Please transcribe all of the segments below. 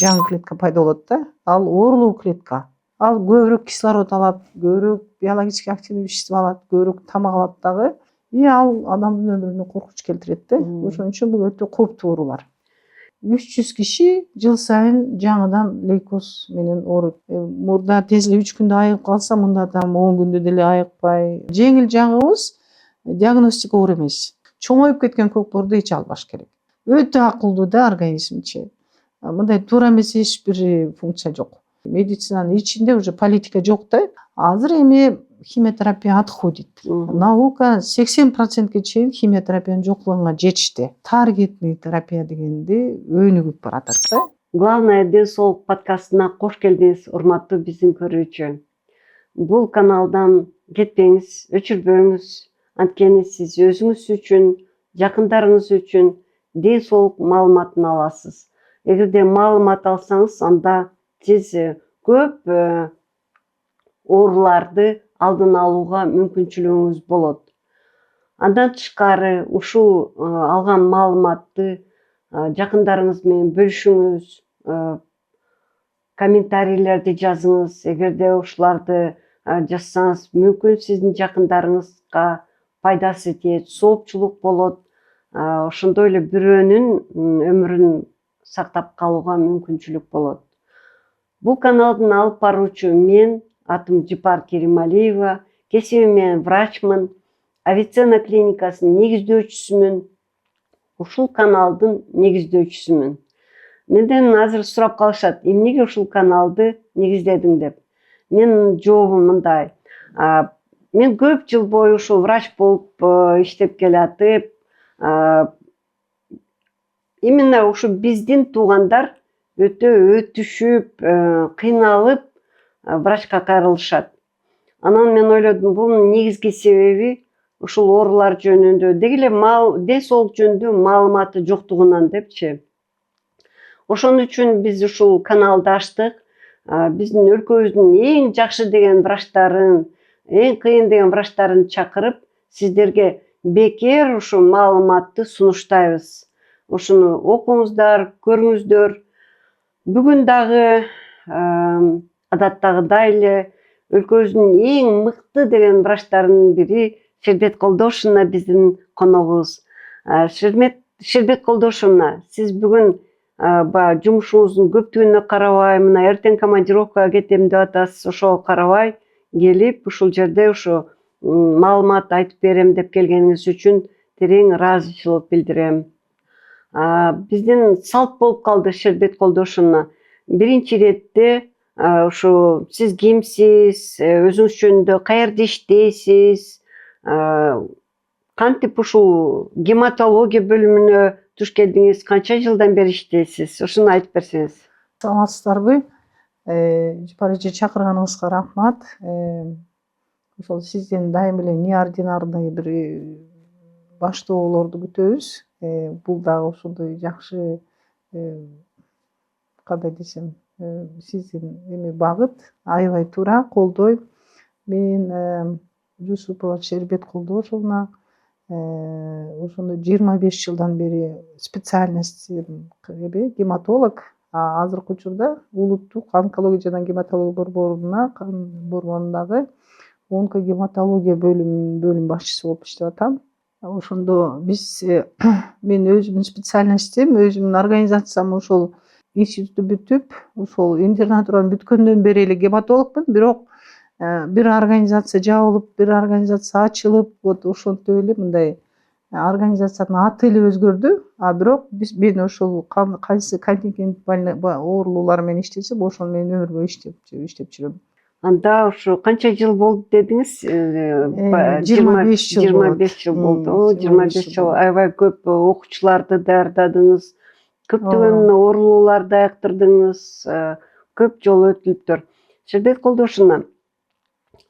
жаңы клетка пайда болот да. Ал оорулуу клетка. Ал көбүрөөк кислород алат, көбүрөөк биологический активный вещество алат, көбүрөөк тамак алат дагы. Ал адамдын өмүрүнө коркунуч келтирет да. Ошон үчүн бул өтө кооптуу оорулар. 300 киши жыл сайын жаңыдан лейкоз менен ооруйт. Мурда тез эле 3 күндө айыгып калса, мында там 10 күндө деле айыкпай. Жеңил жагыбыз диагностика оор эмес. Чоңоюп кеткен көкпөрдү эч албаш керек. Өтө акылдуу да организмчи. Мындай туура эмес эч бир функция жок. Медицинанын ичинде уже политика жок да. Азыр эми химиотерапия отходит. Наука 80%ке чейин химиотерапиянын жоктугуна жетишти. Таргетный терапия дегенди өнүгүп баратат да. Главное ден соолук подкастына кош келдиңиз, урматтуу биздин көрүүчү. Бул каналдан кетпеңиз, өчүрбөңүз. Анткени сиз өзүңүз үчүн, жакындарыңыз үчүн ден соолук маалыматын аласыз. Эгерде маалымат алсаңыз, анда сиз көп ооруларды алдын алууга мүмкүнчүлүгүңүз болот. Андан тышкары ушул алган маалыматты жакындарыңыз менен бөлүшүңүз, комментарийлерди жазыңыз. Эгерде ушуларды жазсаңыз, мүмкүн сиздин жакындарыңызга пайдасы тиет, соопчулук болот. Ошондой эле бирөөнүн өмүрүн сактап калууга мүмкүнчүлүк болот. Бул каналдын алып баруучу мен, атым Жыпар Керималиева, кесибим менен врачмын, Авиценна клиникасынын негиздөөчүсүмүн, ушул каналдын негиздөөчүсүмүн. Менден азыр сурап калышат, эмнеге ушул каналды негиздедиң деп. Менин жообум мындай. Мен көп жыл бою ушул врач болуп иштеп келатып, именно ушу биздин туугандар өтө өтүшүп, кыйналып врачка кайрылышат. Анан мен ойлодум, бунун негизги себеби ушул оорулар жөнүндө, деги эле ден соолук жөнүндө маалыматы жоктугунан депчи. Ошон үчүн биз ушул каналды ачтык. Биздин өлкөбүздүн эң жакшы деген врачтарын, эң кыйын деген врачтарын чакырып, сиздерге бекер ушу маалыматты сунуштайбыз. Ушуну окуңуздар, көрүңүздөр. Бүгүн дагы адаттагыдай эле өлкөбүздүн эң мыкты деген врачтарынын бири Шербет Колдошевна биздин коногубуз. Шербет Колдошевна, сиз бүгүн баягы жумушуңуздун көптүгүнө карабай, мына эртең командировкага кетем деп атасыз, ошого карабай келип, ушул жерде ушу маалымат айтып берем деп келгениңиз үчүн терең ыраазычылык билдирем. Биздин салт болуп калды Шербет Колдошевна. Биринчи иретте ушу сиз кимсиз, өзүңүз жөнүндө каерде иштейсиз, кантип ушул гематология бөлүмүнө туш келдиңиз, канча жылдан бери иштейсиз? Ушуну айтып берсеңиз. Саламатсыздарбы? Жыпар эже, чакырганыңызга рахмат. Ошол сизден дайым эле неординарный бир баштоолорду күтөбүз. Бул дагы ошондой жакшы, кандай десем, сиздин эми багыт, аябай туура, колдойм. Мен Жусупова Шербет Колдошевна, ошондо 25 жылдан бери специальностьм гематолог. Азыркы учурда улуттук онкология жана гематология борборундагы онкогематология бөлүм башчысы болуп иштеп атам. Ошондо мен өзүмдүн специальностьтим, өзүмдүн организациям ошол институтту бүтүп, ошол интернатураны бүткөндөн бери эле гематологмун, бирок бир организация жабылып, бир организация ачылып, вот ошентип эле мындай организациянын аты эле өзгөрдү. Бирок мен ошол кайсы контингент оорулуулар менен иштесем, ошону мен өмүр бою иштеп жүрөм. Анда ушу канча жыл болду дедиңиз? 25 жыл болду. 25 жыл болду. 25 жыл аябай көп окуучуларды даярдадыңыз, көптөгөн оорулууларды айыктырдыңыз, көп жол өтүлүптүр. Шербет Колдошевна,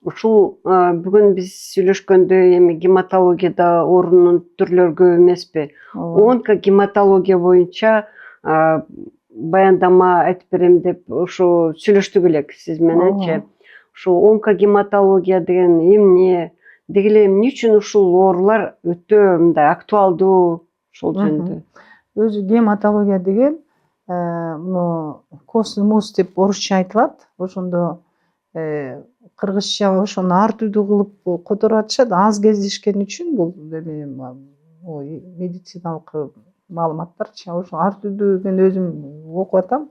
ушул бүгүн биз сүйлөшкөндө эми гематологияда оорунун түрлөрү көп эмеспи? Онкогематология боюнча баяндама айтып берем деп ушу сүйлөштүк элек сиз мененчи. Ушу онкогематология деген эмне? Деги эле эмне үчүн ушул оорулар өтө мындай актуалдуу ошол жөнүндө? Өзү гематология деген муну костный мозг деп орусча айтылат. Ошондо кыргызча ошону ар түрдүү кылып которуп атышат. Аз кездешкен үчүн бул эме медициналык маалыматтарчы ошо ар түрдүү мен өзүм окуп атам.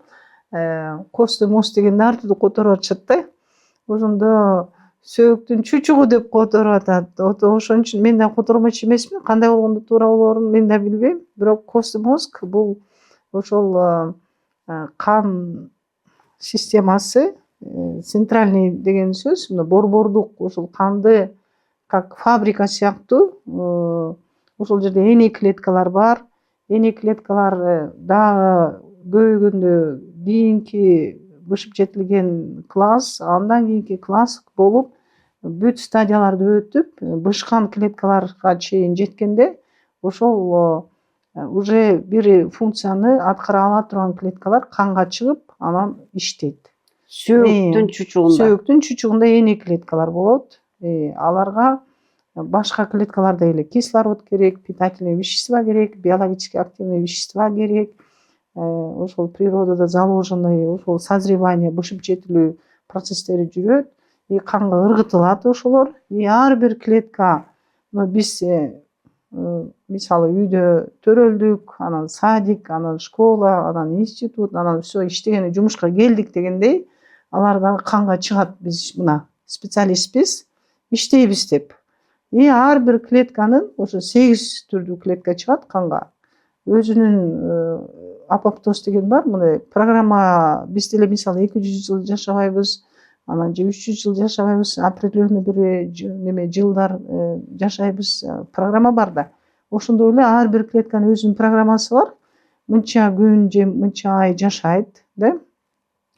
Костный мозг дегенди ар түрдүү которуп атышат да. Ошондо сөөктүн чучугу деп которуп атат. Ошон үчүн мен да котормочу эмесмин. Кандай болгондо туура болоорун мен да билбейм. Бирок костный мозг бул ошол кан системасы, центральный деген сөз, мына борбордук ошол канды как фабрика сыяктуу ошол жерде эне клеткалар бар. Эне клеткалар дагы көбөйгөндө кийинки бышып жетилген класс, андан кийинки класс болуп бүт стадияларды өтүп, бышкан клеткаларга чейин жеткенде ошол уже бир функцияны аткара ала турган клеткалар канга чыгып, анан иштейт. Сөөктүн чучугунда эне клеткалар болот. Аларга башка клеткалардай эле кислород керек, питательный вещества керек, биологически активный вещества керек. Ошол природада заложенный ошол созревание, бышып жетилүү процесстери жүрөт. Канга ыргытылат ошолор. Ар бир клетка, биз мисалы үйдө төрөлдүк, анан садик, анан школа, анан институт, анан все иштегени жумушка келдик дегендей, алар дагы канга чыгат. Биз мына специалистпиз, иштейбиз деп. Ар бир клетканын ошо 8 түрдүү клетка чыгат канга. Өзүнүн апоптоз деген бар, мындай программа. Биз деле мисалы 200 жыл жашабайбыз, анан же 300 жыл жашабайбыз, определенный бир неме жылдар жашайбыз, программа бар да. Ошондой эле ар бир клетканын өзүнүн программасы бар. Мынча күн же мынча ай жашайт, да?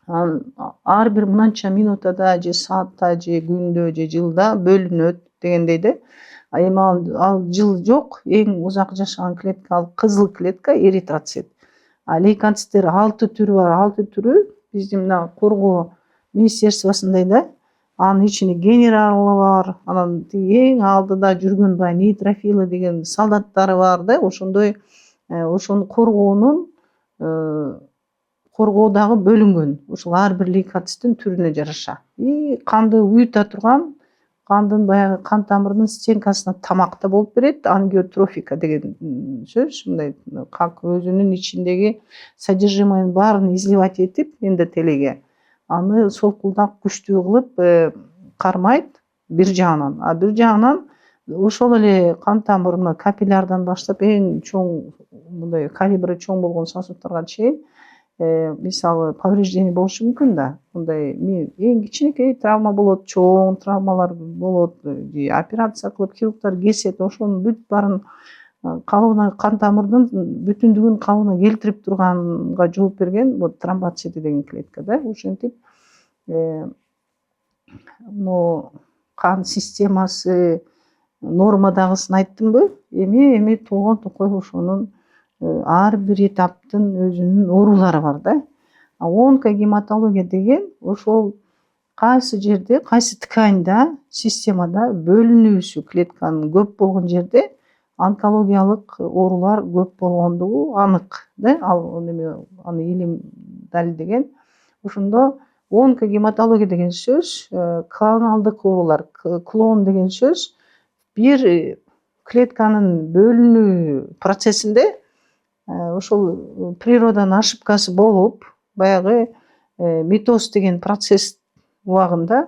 Ар бир мынча минутада же саатта же күндө же жылда бөлүнөт дегендей да. Эми ал жыл жок, эң узак жашаган клетка ал кызыл клетка, эритроцит. Лейкоциттер 6 түрү бар, 6 түрү биздин мына коргоо министерствосундай да. Анын ичинде генералы бар, анан эң алдыда жүргөн баягы нейтрофилы деген солдаттары бар да. Ошондой ошону коргоодагы бөлүнгөн. Ошол ар бир лейкоциттин түрүнө жараша. Канды уюта турган, кандын баягы кан тамырынын стенкасына тамак да болуп берет. Ангиотрофика деген сөз, мындай как өзүнүн ичиндеги содержимоенин баарын изливать этип эндотелийге, аны солкулдак күчтүү кылып кармайт бир жагынан. А бир жагынан ошол эле кан тамырына капиллярдан баштап эң чоң мындай калибри чоң болгон сосудтарга чейин мисалы повреждение болушу мүмкүн да. Мындай эң кичинекей травма болот, чоң травмалар болот, операция кылып хирургдар кесет, ошонун бүт баарын калыбына, кан тамырдын бүтүндүгүн калыбына келтирип турганга жооп берген бул тромбоциты деген клетка да. Ошентип кан системасы нормадагысын айттымбы? Эми толгон токой ошонун ар бир этаптын өзүнүн оорулары бар да. Онкогематология деген ошол кайсы жерде, кайсы тканьда, системада бөлүнүүсү клетканын көп болгон жерде онкологиялык оорулар көп болгондугу анык да. Аны илим далилдеген. Ошондо онкогематология деген сөз клоналдык оорулар. Клон деген сөз бир клетканын бөлүнүү процессинде ошол природанын ошибкасы болуп, баягы митоз деген процесс убагында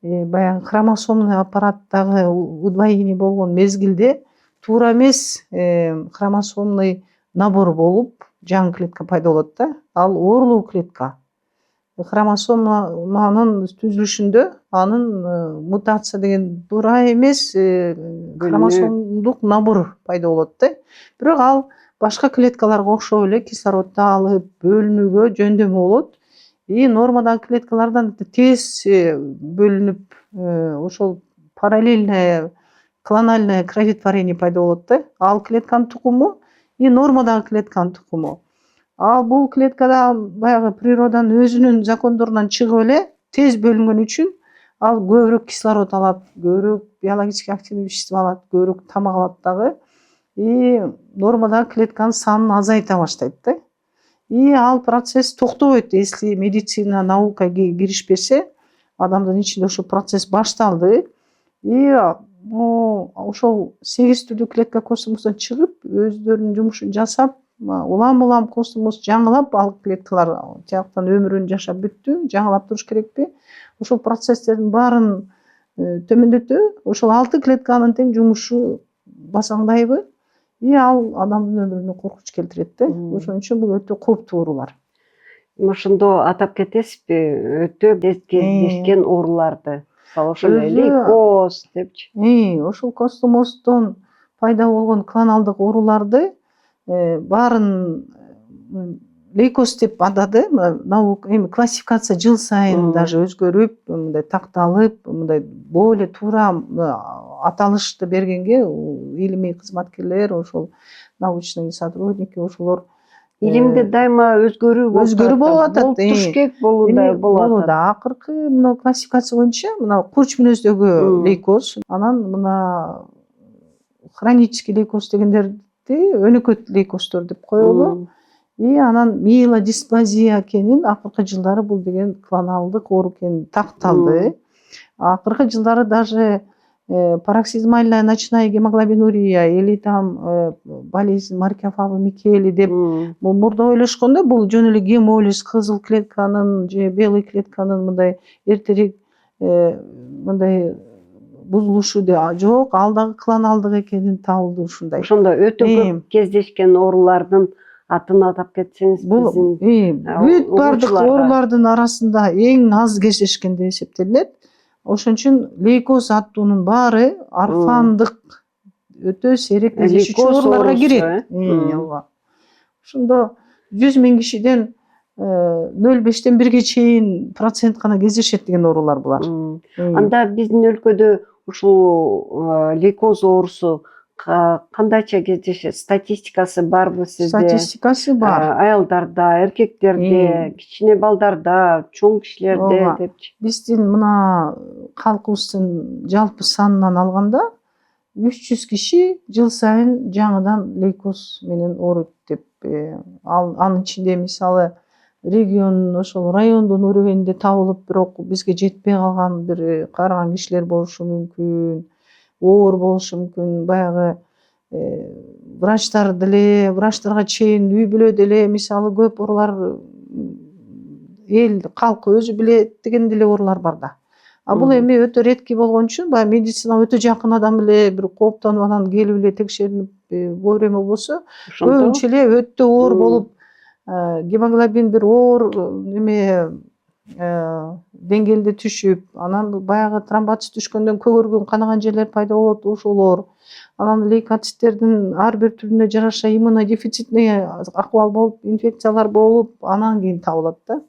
баягы хромосомный аппараттагы удвоение болгон мезгилде туура эмес хромосомный набор болуп жаңы клетка пайда болот да. Ал оорулуу клетка. Хромосоманын түзүлүшүндө анын мутация деген туура эмес хромосомдук набор пайда болот да. Бирок ал башка клеткаларга окшоп эле кислородду алып, бөлүнүүгө жөндөмү болот. Нормадагы клеткалардан тез бөлүнүп, ошол параллельное клональное кроветворение пайда болот да. Ал клетканын тукуму нормадагы клетканын тукуму. Ал бул клеткада баягы природанын өзүнүн закондорунан чыгып эле тез бөлүнгөн үчүн ал көбүрөөк кислород алат, көбүрөөк биологически активный вещество алат, көбүрөөк тамак алат дагы. Нормадагы клетканын санын азайта баштайт да. И ал процесс токтобойт. Если медицина, наука киришпесе, адамдын ичинде ошол процесс башталды. И ошол 8 түрлүү клетка космостон чыгып, өздөрүнүн жумушун жасап, улам космос жаңылап, ал клеткалар тияктан өмүрүн жашап бүттү, жаңылап туруш керекпи? Ошол процесстердин баарын төмөндөтүү, ошол 6 клетканын тең жумушу басаңдайбы? И ал адамдын өмүрүнө коркунуч келтирет да. Ошон үчүн бул өтө кооптуу оорулар. Ошондо атап кетесизби өтө кездешкен ооруларды? Мисалы ошол лейкоз депчи. Ошол космостон пайда болгон клоналдык ооруларды баарын лейкоз деп атады. Наука классификация жыл сайын даже өзгөрүп, мындай такталып, мындай более туура аталышты бергенге илимий кызматкерлер, ошол научный сотрудники, ошолор Илимде дайыма өзгөрүү болуп атат. Болуп туруш керек, болуп атат. Акыркы мына классификация боюнча мына курч мүнөздөгү лейкоз, анан мына хронический лейкоз дегендерди өнөкөт лейкоздор деп коелу. И анан миелодисплазия экенин акыркы жылдары бул деген клоналдык оору экени такталды. Акыркы жылдары даже пароксизмальная ночная гемоглобинурия или там болезнь Маркиафава Микели деп бул мурда ойлошкондо бул жөн эле гемолиз, кызыл клетканын же белый клетканын мындай эртерээк мындай бузулушу да жок, ал дагы клоналдык экени табылды ушундай. Ошондо өтө көп кездешкен оорулардын атын атап кетсеңиз, Бул бүт бардык оорулардын арасында эң аз кездешкен деп эсептелинет. Ошон үчүн лейкоз аттуунун баары орфандык өтө сейрек кездешүүчү ооруларга кирет. Ошондо 100 000 кишиден 0,5-тен 1-ге чейин процент гана кездешет деген оорулар булар. Анда биздин өлкөдө ушул лейкоз оорусу кандайча кездешет? Статистикасы барбы сизде? Статистикасы бар. Аялдарда, эркектерде, кичине балдарда, чоң кишилерде депчи. Биздин мына калкыбыздын жалпы санынан алганда 300 киши жыл сайын жаңыдан лейкоз менен ооруйт деп. Анын ичинде мисалы регион, ошол райондун уровенинде табылып, бирок бизге жетпей калган бир карыган кишилер болушу мүмкүн. Оор болушу мүмкүн, баягы врачтар деле, врачтарга чейин үй бүлөдө эле мисалы көп оорулар эл калкы өзү билет деген деле оорулар бар да. Бул эми өтө редкий болгон үчүн баягы медицинага өтө жакын адам эле бир кооптонуп анан келип эле текшеринип вовремя болсо, көбүнчө эле өтө оор болуп, гемоглобин бир оор деңгээлде түшүп, анан баягы тромбоцит түшкөндөн көгөргөн канаган жерлер пайда болот, ошолор. Анан лейкоциттердин ар бир түрүнө жараша иммунодефицитный акыбал болуп, инфекциялар болуп, анан кийин табылат да.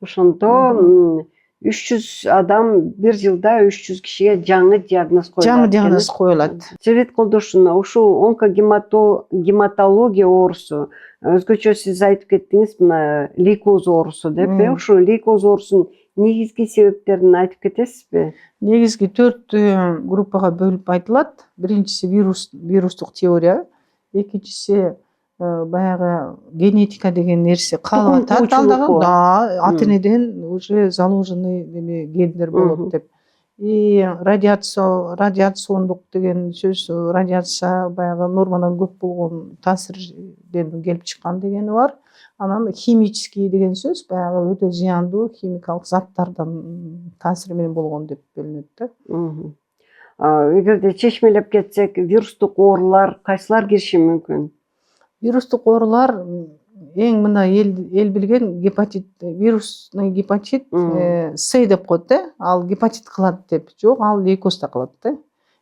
Ошондо 300 адам бир жылда 300 кишиге жаңы диагноз коюлат. Жаңы диагноз коюлат. Совет колдошуна ушул онкогематология оорусу, өзгөчө сиз айтып кеттиңиз мына лейкоз оорусу деп, ушул лейкоз оорусунун негизги себептерин айтып кетесизби? Негизги 4 группага бөлүп айтылат. Биринчиси вирустук теория, экинчиси баягы генетика деген нерсе калып атат. Ата энеден уже заложенный гендер болот деп. И радиациондук деген сөз, радиация баягы нормадан көп болгон таасирден келип чыккан дегени бар. Анан химический деген сөз, баягы өтө зыяндуу химикалык заттардан таасири менен болгон деп бөлүнөт да. Эгерде чечмелеп кетсек, вирустук оорулар кайсылар кириши мүмкүн? Вирустук оорулар эң мына эл билген гепатит, вирусный гепатит С деп коет да. Ал гепатит кылат деп. Жок, ал лейкоз да кылат да.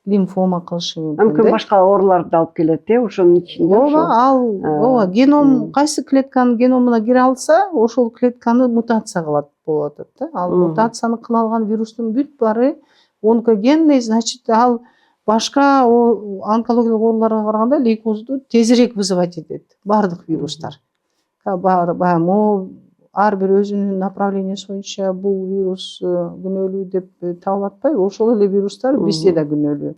Лимфома кылышы мүмкүн. Мүмкүн башка ооруларды да алып келет, ошонун ичинде. Ооба, геном кайсы клетканын геномуна кире алса, ошол клетканы мутация кылат болуп атат да. Ал мутацияны кыла алган вирустун бүт баары онкогенный, значит, ал башка онкологиялык ооруларга караганда лейкозду тезирээк вызывать этет. Бардык вирустар. Баягы ар бир өзүнүн направлениясы боюнча бул вирус күнөөлүү деп табылып атпайбы? Ошол эле вирустар бизде да күнөөлүү.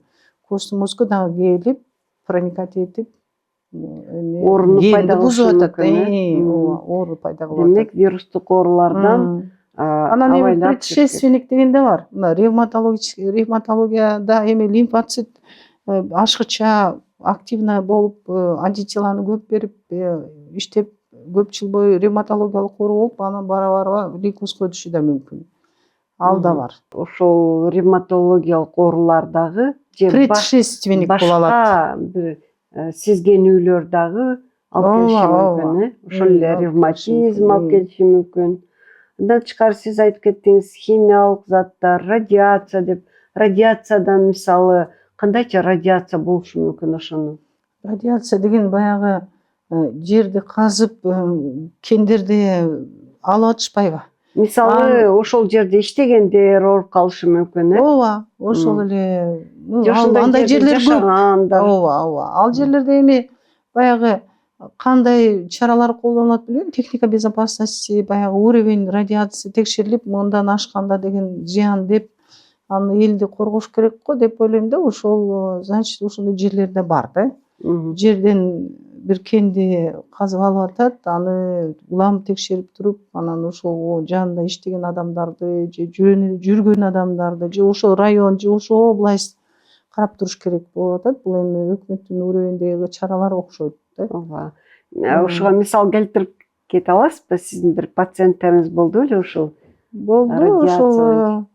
Костун мозгко дагы келип, проникать этип, Ооруну пайда генди кылышы бузуп атат. мүмкүн, Ооба, оору пайда кылып Демек атат. вирустук оорулардан Анан эми абайлап жүрүш керек. предшественник деген да бар. Мына ревматологияда эми лимфоцит ашкыча активно болуп, антителаны көп берип, иштеп көп жыл бою ревматологиялык оору болуп, анан бара лейкозго өтүшү да мүмкүн. Ал да бар. Ошол ревматологиялык оорулар дагы же Предшественник боло алат. башка бир сезгенүүлөр дагы алып келиши мүмкүн, ошол эле ревматизм алып келиши мүмкүн. Андан тышкары сиз айтып кеттиңиз, химиялык заттар, радиация деп. Радиациядан мисалы кандайча радиация болушу мүмкүн ошону? Радиация деген баягы жерди казып, кендерди алып атышпайбы? Мисалы ошол жерде иштегендер ооруп калышы мүмкүн, Ооба, ошол эле. Андай жерлер жашаганда. Ооба. Ал жерлерде эми баягы кандай чаралар колдонулат билбейм. Техника безопасности, баягы уровень радиации текшерилип, мындан ашканда деген зыян деп, аны элди коргош керек го деп ойлойм да. Ошол, значит, ушундай жерлер да бар да. Жерден бир кенди казып алып атат, аны улам текшерип туруп, анан ошол жанында иштеген адамдарды, же жөн эле жүргөн адамдарды, же ошол район, же ошол область карап туруш керек болуп атат. Бул эми өкмөттүн уровеньдеги чаралар окшойт да. Ооба. Ошого мисал келтирип кете аласызбы? Сиздин бир пациенттериңиз болду беле ушул? Болду, ошол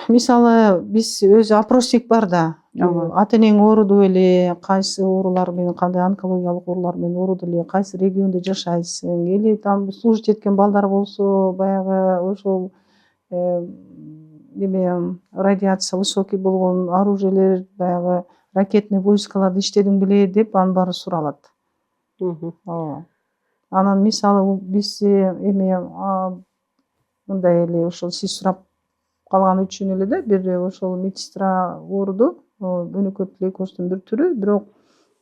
мисалы биз өзү опросник бар да. Ата энең ооруду беле, кайсы оорулар менен, кандай онкологиялык оорулар менен ооруду эле, кайсы региондо жашайсың, или там служить эткен балдар болсо, баягы ошол неме радиация высокий болгон оружиелер, баягы ракетный войскаларда иштедиң беле деп, анын баары суралат. Ооба. Анан мисалы биз эми мындай эле ошол сиз сурап калган үчүн эле да, бир ошол медсестра ооруду, өнөкөт лейкоздун бир түрү, бирок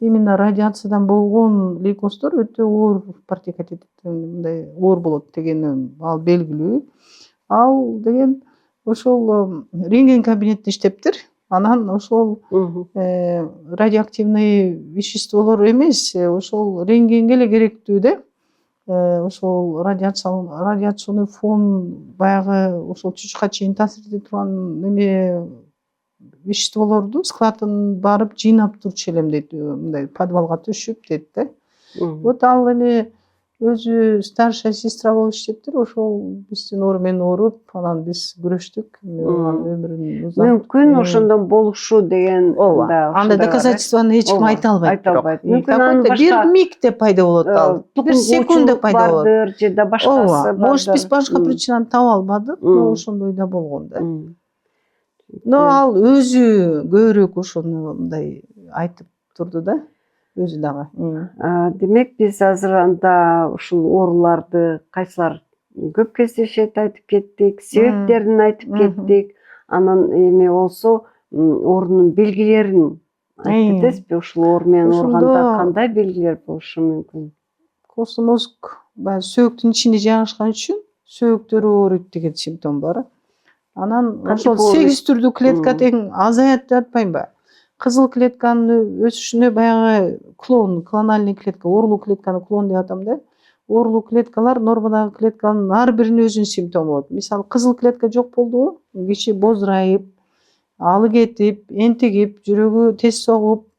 именно радиациядан болгон лейкоздор өтө оор протекать этет, мындай оор болот дегени ал белгилүү. Ал деген ошол рентген кабинетте иштептир. Анан ошол радиоактивный веществолор эмес, ошол рентгенге эле керектүү да. Ошол радиационный фон баягы ошол чучукка чейин таасир эте турган неме веществолорду складын барып жыйнап турчу элем дейт, мындай подвалга төшүп дейт да. Вот ал эми өзү старшая сестра болуп иштептир. Ошол биздин менен ооруп, анан биз күрөштүк, өмүрүн узартып. Мүмкүн ошондон болушу деген да. Андай доказательствону эч ким айта албайт. Мүмкүн анын бир мигде пайда болот ал. Бир секундда пайда болот. Же да башкасы. Может, биз башка причинаны таба албадык, но ошондой да болгон да. Но ал өзү көбүрөөк ошону мындай айтып турду да, өзү дагы. Демек биз азыр анда ушул ооруларды кайсылар көп кездешет айтып кеттик, себептерин айтып кеттик. Анан эми болсо оорунун белгилерин айтып кетесизби? Ушул оору менен ооруганда кандай белгилер болушу мүмкүн? Костный мозг баягы сөөктүн ичинде жайгашкан үчүн сөөктөрү ооруйт деген симптом бар. Анан ошол 8 түрдүү клетка тең азаят деп атпаймынбы? Кызыл клетканын өсүшүнө баягы клональный клетка, оорулуу клетканы клон деп атам да. Оорулуу клеткалар нормадагы клетканын ар биринин өзүнүн симптому болот. Мисалы, кызыл клетка жок болдубу, киши бозурайып, алы кетип, энтигип, жүрөгү тез согуп,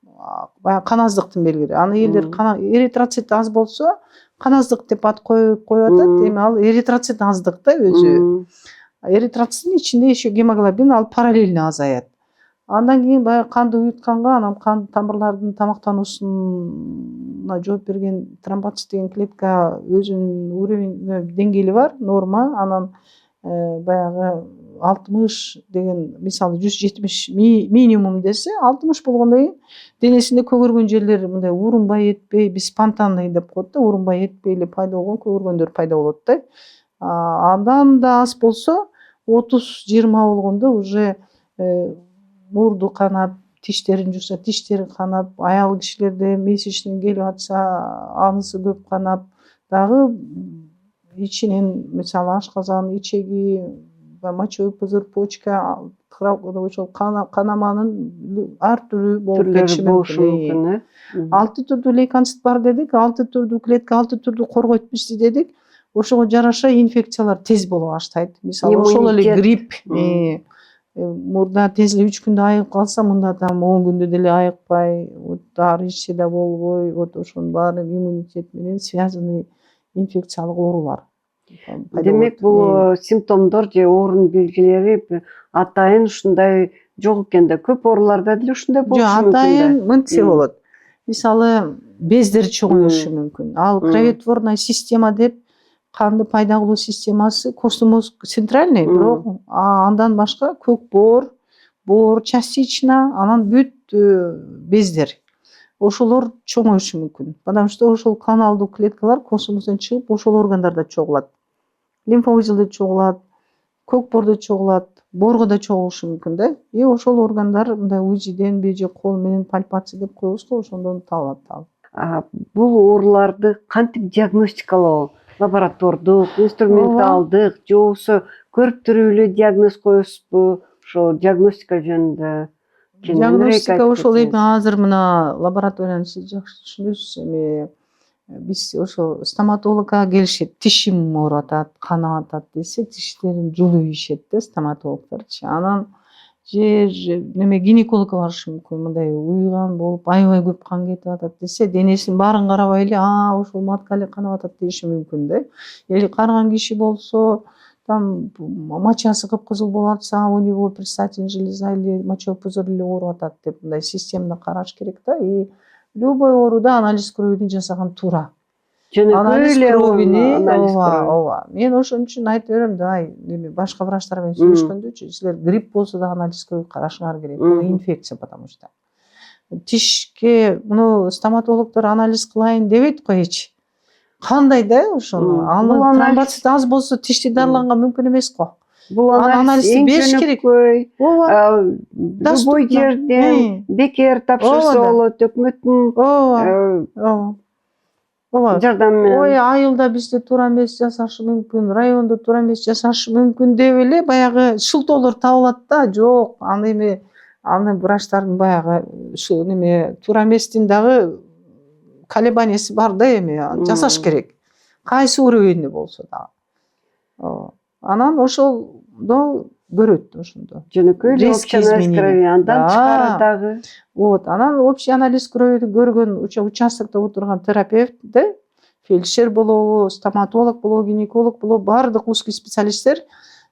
баягы кан аздыктын белгиси. Аны элдер эритроцит аз болсо, кан аздык деп ат коюп атат. Эми ал эритроцит аздык да өзү. Эритроциттин ичинде еще гемоглобин, ал параллельно азаят. Андан кийин баягы канды уютканга, анан кан тамырлардын тамактануусуна жооп берген тромбоцит деген клетка өзүнүн уровень деңгээли бар, норма. Анан баягы 60 деген, мисалы 170 минимум десе, 60 болгондон кийин денесинде көгөргөн жерлер мындай урунбай этпей, биз спонтанный деп коет да, урунбай этпей эле пайда болгон көгөргөндөр пайда болот да. Андан да аз болсо, 30-20 болгондо уже мурду канап, тиштерин жуса, тиштери канап, аял кишилерде месячный келип атса, анысы көп канап, дагы ичинен мисалы ашказан, ичеги, мочевой пузырь, почка, ошол канаманын ар түрү болуп түрлөрү кетиши болушу мүмкүн. мүмкүн. 6 түрдүү лейкоцит бар дедик, 6 түрдүү клетка 6 түрдүү коргойт бизди дедик. Ошого жараша инфекциялар тез боло баштайт. Мисалы ошол эле Иммунитет. грипп, мурда тез эле 3 күндө айыгып калса, мында там 10 күндө деле айыкпай, вот дары ичсе да болбой, вот ошонун баары иммунитет менен связанный инфекциялык оорулар. Демек бул симптомдор же оорунун белгилери атайын ушундай жок экен да, көп ооруларда деле ушундай Жок, болушу мүмкүн атайын да. мынтсе болот. Мисалы бездер чоңоюшу мүмкүн. Ал кроветворная система деп, канды пайда кылуу системасы костный мозг центральный, бирок андан башка көк боор частично, анан бүт бездер. Ошолор чоңоюшу мүмкүн. Потому что ошол каналдуу клеткалар костный чыгып, ошол органдарда чогулат. Лимфоузелде чогулат, көк боордо чогулат, боорго да чогулушу мүмкүн да. И ошол органдар мындай УЗИден же кол менен пальпация деп коебуз го, ошондон табылат. Бул ооруларды кантип диагностикалоо? Лаборатордук, инструменталдык, же болбосо көрүп туруп эле диагноз коесузбу? Ошо диагностика жөнүндө Диагностика ошол эми азыр мына лабораторияны сиз жакшы түшүнөсүз. Эми биз ошо стоматологко келишет, тишим ооруп атат, канап атат десе, тиштерин жулуп ийишет да стоматологдорчу. Анан же неме гинекологко барышы мүмкүн, мындай уйган болуп, аябай көп кан кетип атат десе, денесинин баарын карабай эле, ошол матка эле канап атат деши мүмкүн да. Или карыган киши болсо, там мочасы кыпкызыл болуп атса, у него предстательная железа или мочевой пузырь эле ооруп атат деп мындай системно караш керек да. И любой ооруда анализ кровини жасаган туура. Анализ кровини, ооба. Мен ошон үчүн айтып берем, давай неме башка врачтар менен сүйлөшкөндө, силер грипп болсо да анализ крови карашыңар керек. Бул инфекция, потому что. Тишке муну стоматологдор анализ кылайын дебейт го эч. Кандай да ошону? Анын тромбоцит аз болсо тишти дарыланга мүмкүн эмес го. Бул анализ бериш керек. Ооба. Любой жерден бекер тапшырса болот, өкмөттүн жардамы менен. Ой, айылда бизде туура эмес жасашы мүмкүн, райондо туура эмес жасашы мүмкүн деп эле баягы шылтоолор табылат да. Жок, аны врачтардын баягы ушу неме туура эместин дагы колебаниясы бар да, эми жасаш керек. Кайсы уровенде болсо дагы. Анан ошолдо көрөт ошондо. Жөнөкөй эле общий анализ крови андан чыгарат дагы. Вот, анан общий анализ кровиди көргөн участокто отурган терапевт да, фельдшер болобу, стоматолог болобу, гинеколог болобу, баардык узкий специалисттер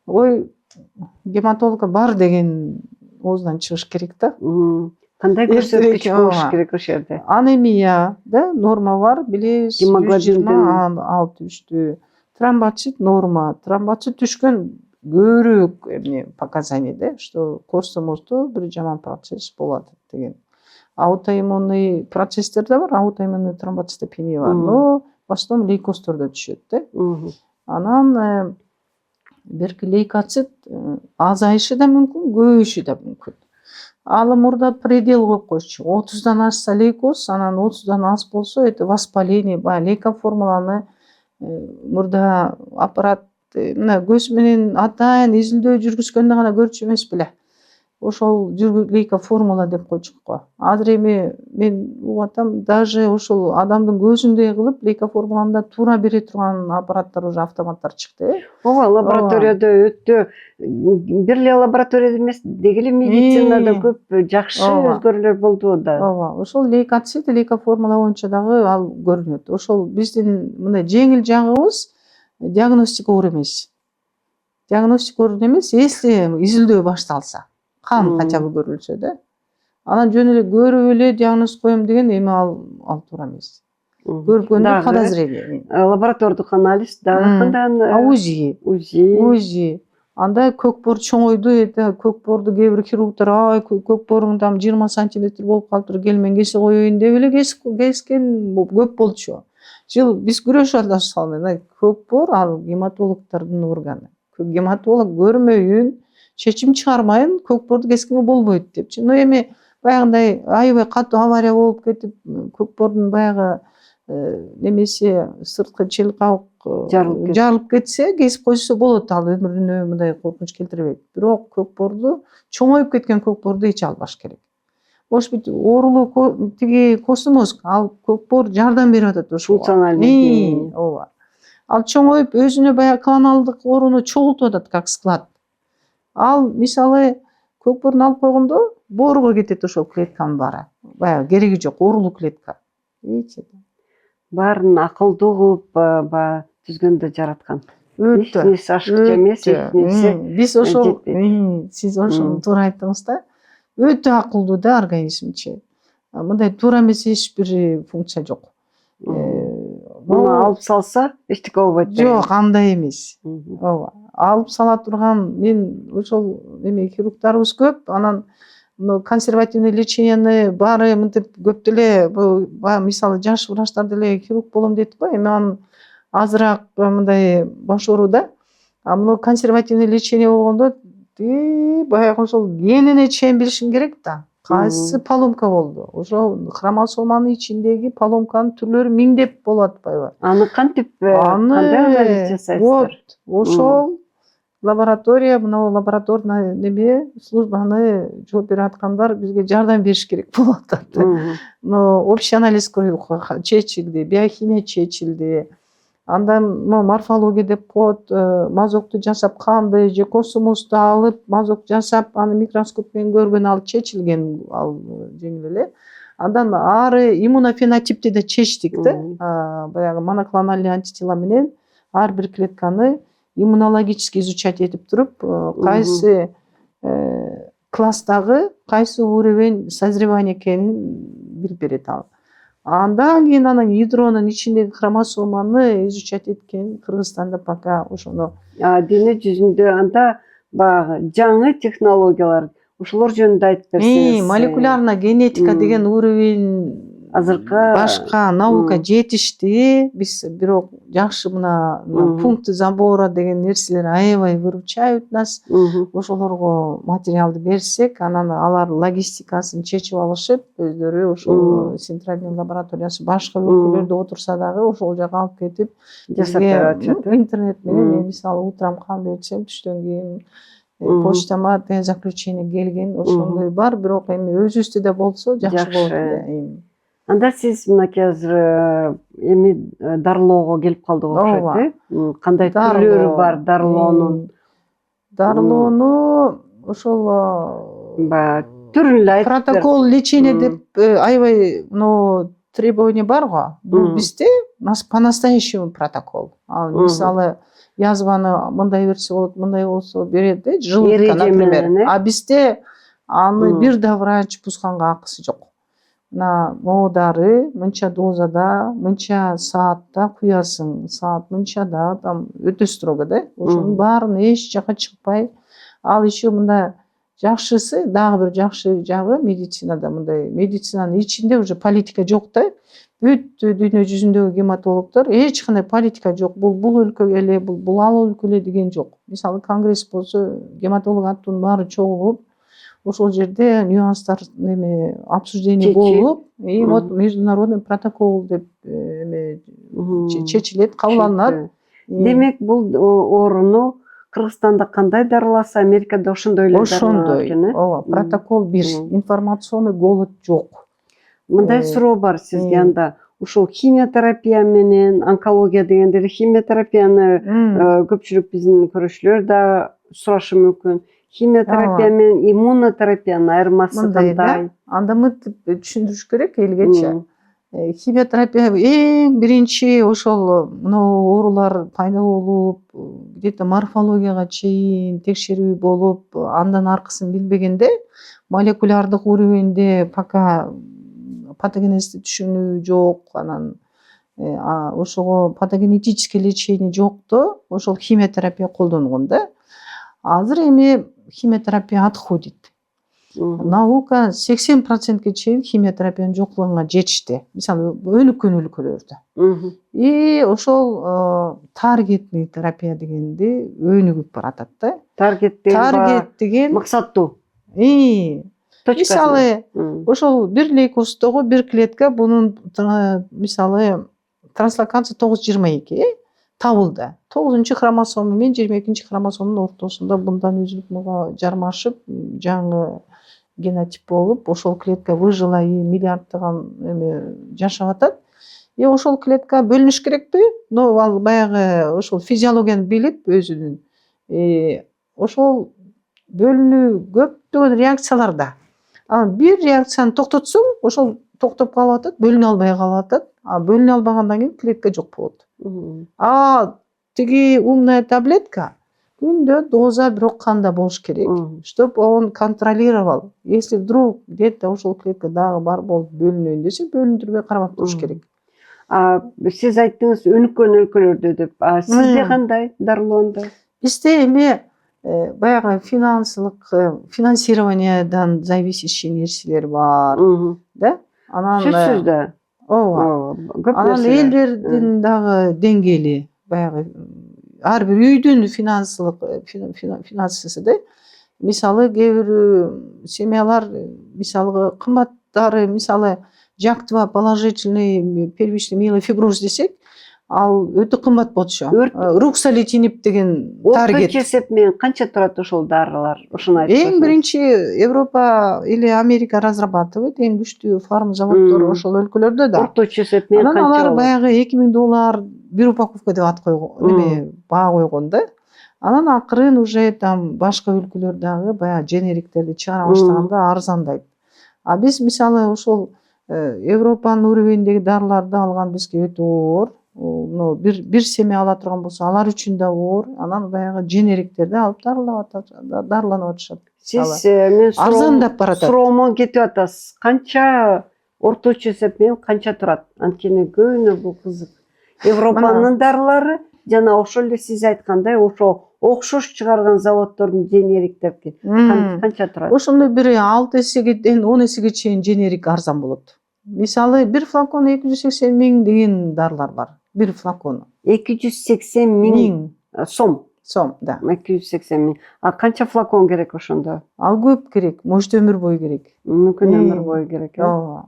ой гематологко бар деген оозунан чыгыш керек да. Кандай көрсөткүч болуш керек ошол жерде? Анемия да, норма бар, билебиз. 120/63. Тромбоцит норма. Тромбоцит түшкөн көрүк эмне показания да, что костный мозгдо бир жаман процесс болуп атат деген. Аутоиммунный процесстер да бар, аутоиммунный тромбоцитопения бар, но в основном лейкоздордо түшөт да. Анан берки лейкоцит азайышы да мүмкүн, көбөйүшү да мүмкүн. Ал мурда предел коюп койчу. 30дан ашса лейкоз, анан 30дан аз болсо это воспаление, лейкоформуланы мурда аппарат мына көз менен атайын изилдөө жүргүзгөндө гана көрчү эмес беле. Ошол лейкоформула деп койчук го. Азыр эми мен угуп атам, даже ошол адамдын көзүндөй кылып лейкоформуланы да туура бере турган аппараттар, уже автоматтар чыкты. Ооба, лабораторияда өтө бир эле лабораторияда эмес, деги эле медицинада көп жакшы өзгөрүүлөр болду да. Ооба, ошол лейкоцит, лейкоформула боюнча дагы ал көрүнөт. Ошол биздин мындай жеңил жагыбыз диагностика оор эмес. Диагностика оор эмес, если изилдөө башталса, кан хотя бы көрүлсө да. Анан жөн эле көрүп эле диагноз коем деген эми ал туура эмес. Көргөндө подозрение. Лаборатордук анализ дагы кандай? УЗИ. Анда көк боор чоңойду, көк боорду кээ бир хирургдар көк бооруң там 20 сантиметр болуп калыптыр, кел мен кесе коеюн деп эле кескен көп болчу. Биз күрөшүп атабыз ал менен. Көк боор ал гематологдордун органы. Гематолог көрмөйүн, чечим чыгармайын, көк боорду кескенге болбойт депчи. Но эми баягындай аябай катуу авария болуп кетип, көк боордун баягы немесе сырткы чел кабык жарылып кетсе кесип койсо болот, ал өмүрүнө мындай коркунуч келтирбейт. Бирок көкборду, чоңоюп кеткен көкборду эч албаш керек. Может быть, оорулуу тиги космос, ал көкбор жардам берип атат ошого. Функциональный. Ооба. Ал чоңоюп өзүнө баягы клоналдык орууну чогултуп атат как склад. Ал мисалы көкборун алып койгондо боорго кетет ошол клетканын баары. Баягы кереги жок, оорулуу клетка. Баарын акылдуу кылып баягы түзгөндө жараткан. Өтө. Эч ашыкча эмес, Биз ошол, сиз ошону туура айттыңыз да. Өтө акылдуу да организмчи. Мындай туура эмес эч бир функция жок. Муну алып салса эчтеке болбойт. Жок, андай эмес. Ооба. Алып сала турган мен ошол хирургдарыбыз көп. Анан консервативный леченияны баары мынтип көп деле баягы мисалы жаш врачтар деле хирург болом дейт го. Эми анын азыраак мындай баш оору да. А мына консервативный лечение болгондо баягы ошол генине чейин билишиң керек да. Кайсы поломка болду? Ошол хромосоманын ичиндеги поломканын түрлөрү миңдеп болуп атпайбы? Аны кантип кандай анализ жасайсыздар? Ошол лаборатория, мына лабораторный службаны жооп берип аткандар бизге жардам бериш керек болуп атат. Общий анализ чечилди, биохимия чечилди. Андан морфология деп коет, мазокту жасап канды же космосту алып, мазок жасап, аны микроскоп менен көргөн, ал чечилген, ал жеңил эле. Андан ары иммунофенотипти да чечтик да. Баягы моноклональный антитела менен ар бир клетканы иммунологически изучать этип туруп, кайсы класстагы, кайсы уровень созревания экенин билип берет ал. Андан кийин анан ядронун ичиндеги хромосоманы изучать эткен Кыргызстанда пока ошону. Дене жүзүндө анда баягы жаңы технологиялар, ошолор жөнүндө айтып берсеңиз. Молекулярная генетика деген уровень азыркы башка наука жетишти. Биз бирок жакшы мына пункты забора деген нерселер аябай выручают нас. Ошолорго материалды берсек, анан алар логистикасын чечип алышып, өздөрү ошол центральный лабораториясы башка өлкөлөрдө отурса дагы ошол жака алып кетип жасап берип атышат. Интернет менен мен мисалы утрам кан берсем, түштөн кийин почтама заключение келген, ошондой бар, бирок эми өзүбүздө да болсо жакшы болот эле. Анда сиз мынакей азыр эми дарылоого келип калдык окшойт, кандай түрлөрү бар дарылоонун? Дарылоону ошол баягы түрүн эле айтып бер. Протокол лечения деп аябай требование бар го. Бул бизде по-настоящему протокол. Ал мисалы язваны мындай берсе болот, мындай болсо берет да, жылытка, например. А бизде аны бир да врач бузганга акысы жок. Могу дары мынча дозада, мынча саатта куясың, саат мынчада, там өтө строго да. Ошонун баарын эч жака чыкпай. Ал еще мында жакшысы, дагы бир жакшы жагы медицинада мындай, медицинанын ичинде уже политика жок да. Бүт дүйнө жүзүндөгү гематологдор эч кандай политика жок. Бул өлкөгө эле, бул ал өлкөгө деген жок. Мисалы конгресс болсо, гематолог аттуунун баары чогулуп, ошол жерде нюанстар обсуждение болуп, вот международный протокол деп чечилет, кабылданат. Демек бул ооруну Кыргызстанда кандай дарыласа, Америкада ошондой эле дарыланат экен, ооба, протокол бир, информационный голод жок. Мындай суроо бар сизге анда. Ушул химиотерапия менен онкология дегенде химиотерапияны көпчүлүк биздин көрүүчүлөр да сурашы мүмкүн. Химиотерапия менен иммунотерапиянын айырмасы кандай? Анда мынтип түшүндүрүш керек элгечи. Химиотерапия эң биринчи ошол оорулар пайда болуп, где-то морфологияга чейин текшерүү болуп, андан аркысын билбегенде молекулярдык уровеньде пока патогенезди түшүнүү жок, анан ошого патогенетический лечение жокто, ошол химиотерапия колдонгон да. Азыр эми химиотерапия отходит. Наука 80%ке чейин химиотерапиянын жоктугуна жетишти. Мисалы өнүккөн өлкөлөрдө. И ошол таргетный терапия дегенди өнүгүп баратат да. Таргет деген максаттуу. Мисалы ошол бир лейкоцтогу бир клетка, бунун мисалы транслокация 922 табылды. 9 хромосома мен 22 хромосомдун ортосунда мындан үзүлүп мага жармашып жаңы генотип болуп, ошол клетка выжила и миллиарддаган эме жашап атат. И ошол клетка бөлүнүш керекпи? Но ал баягы ошол физиологияны билип өзүнүн. Ошол бөлүнүү көптөгөн реакцияларда. Анан бир реакцияны токтотсоң, ошол токтоп калып атат, бөлүнө албай калып атат. А бөлүнө албагандан кийин клетка жок болот. А тиги умная таблетка күндө доза бирок канда болуш керек, чтоб он контролировал. Если вдруг где-то ошол клетка дагы бар болуп бөлүнөйүн десе, бөлүндүрбөй карап туруш керек. Сиз айттыңыз өнүккөн өлкөлөрдө деп. Сизде кандай дарылоонда? Бизде эми баягы финансированиядан зависящий нерселер бар, да? Анан Сөзсүз да. ооба. Көп Анан нерселер. элдердин дагы деңгээли баягы ар бир үйдүн финансысы да. Мисалы кээ бир семьялар мисалга кымбаттары, мисалы жактва положительный первичный миелофиброз десек, ал өтө кымбат болчу. Руксолитинип деген таргет. Орточо эсеп менен канча турат ошол дарылар? Ошону айтып Эң биринчи Европа или Америка разрабатывайт, эң күчтүү фарм заводдор ошол өлкөлөрдө да. Орточо эсеп менен Анан канча алар болот? баягы $2000 бир упаковка деп ат койгон, эме баа койгон да. Анан акырын уже там башка өлкөлөр дагы баягы дженериктерди чыгара баштаганда арзандайт. А биз мисалы ошол Европанын уровеньиндеги дарыларды алган бизге өтө оор. Но бир семья ала турган болсо, алар үчүн да оор. Анан баягы дженериктерди алып дарыланып атышат. Сиз мен арзандап баратат. Суроомо кетип атасыз. Канча орточо эсеп менен канча турат? Анткени көбүнө бул кызык. Европанын дарылары жана ошол эле сиз айткандай ошо окшош чыгарган заводдордун дженериктерди канча турат? Ошондой бир 6 эсегеден 10 эсеге чейин дженерик арзан болот. Мисалы бир флакон 280 миң деген дарылар бар. Бир флакону 280 миң сом. Да. 280 миң. А канча флакон керек ошондо? Ал көп керек, может өмүр бою керек. Мүмкүн өмүр бою керек. Ооба.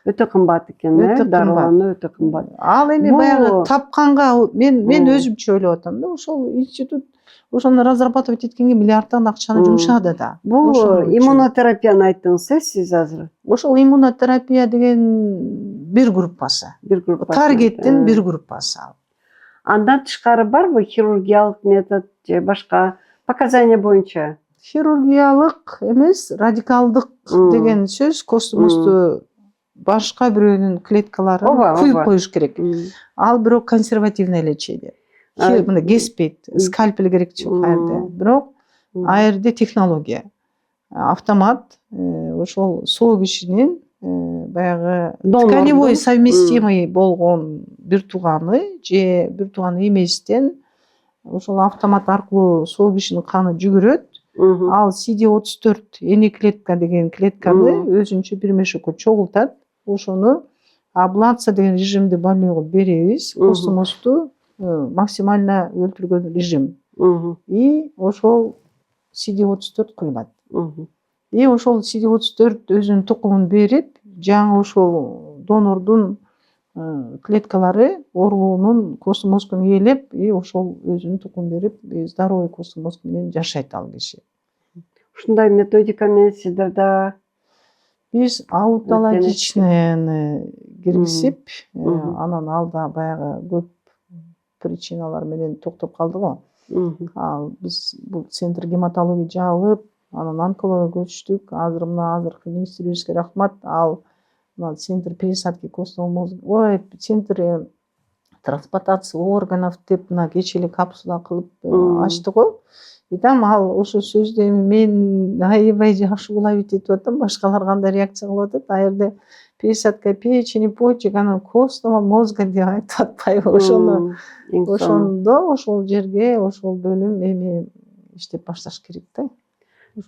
Өтө кымбат экен, дарылануу өтө кымбат. Ал эми баягы тапканга мен өзүмчө ойлоп атам да, ошол институт ошону разрабатывать эткенге миллиарддаган акчаны жумшады да. Бул иммунотерапияны айттыңыз, сиз азыр. Ошол иммунотерапия деген бир группасы. Таргеттин бир группасы. Андан тышкары барбы хирургиялык метод же башка показания боюнча? Хирургиялык эмес, радикалдык деген сөз костумусту башка бирөөнүн клеткаларын куюп коюш керек. Ал бирок консервативное лечение. Мына кеспейт, скальпель керек жок аяда. Бирок аерде технология. Автомат ошол соо кишинин баягы тканевой совместимый болгон бир тууганы же бир тууганы эместен ошол автомат аркылуу соо кишинин каны жүгүрөт. Ал CD34 эне клетка деген клетканы өзүнчө бир мешокко чогултат. Ошону аблация деген режимди больнойго беребиз. Костумосту максимально өлтүргөн режим. И ошол CD34 куюлат. И ошол CD34 өзүнүн тукумун берип, жаңы ошол донордун клеткалары оорулуунун костомозгун ээлеп, и ошол өзүнүн тукумун берип, здоровый костомозг менен жашайт ал киши. Ушундай методика менен сиздер да биз аутологичныйны киргизип, анан алда баягы көп причиналар менен токтоп калды го. Ал биз бул центр гематология жабылып, анан онкология көчтүк. Азыркы министрибизге рахмат. Ал центр пересадки костного мозга, центр трансплантация органов деп кечээ капсула кылып ачты го. И там ал ошо сөздү эми мен аябай жакшы улабит этип атам. Башкалар кандай реакция кылып атат? Аерде пересадка печени, почек, анан костного мозга деп айтып атпайбы? Ошондо ошол жерге, ошол бөлүм эми иштеп башташ керек да.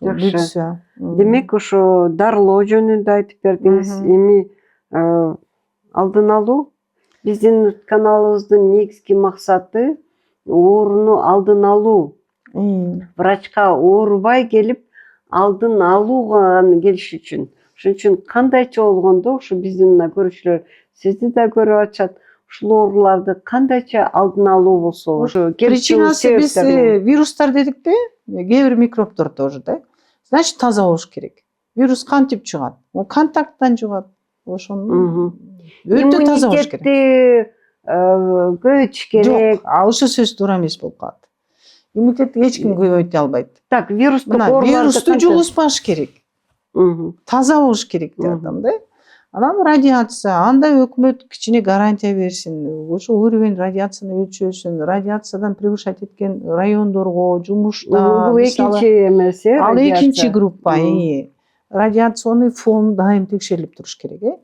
Жакшы. Демек, ошо дарылоо жөнүндө айтып бердиңиз. Эми алдын алуу биздин каналыбыздын негизги максаты ооруну алдын алуу. Врачка оорубай келип, алдын алууга келиш үчүн. Ошон үчүн кандайча болгондо ушу биздин мына көрүүчүлөр сизди да көрүп атышат. ушул ооруларды кандайча алдын алуу болсо ошо Причинасы биз вирустар дедик да, кээ бир микробдор тоже да. Значит, таза болуш керек. Вирус кантип жугат? Ол контакттан жугат. Ошону өтө таза болуш керек. Иммунитетти көбөйтүш керек. Жок, ошол сөз туура эмес болуп калат. Иммунитетти эч ким көбөйтө албайт. Так, вирустук Мына ооруларды вирусту жугузбаш керек. Таза болуш керек деп атам да. Анан радиация, анда өкмөт кичине гарантия берсин. Ошо уровень радиацияны өлчөсүн, радиациядан превышать эткен райондорго, жумушта, Бул экинчи эмес, ал экинчи группа. Радиационный фон дайым текшерилип туруш керек.